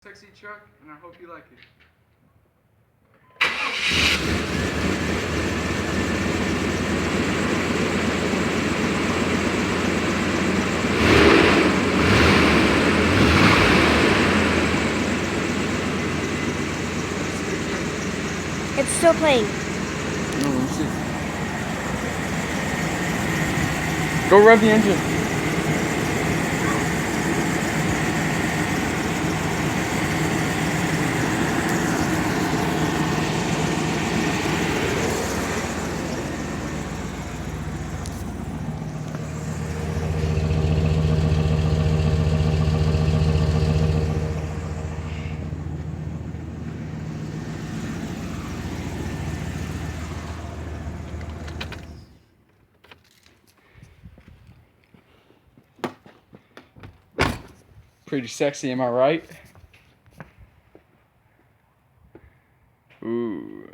Sexy truck, and I hope you like it. It's still playing. No, let me see. Go rev the engine. Pretty sexy, am I right? Ooh.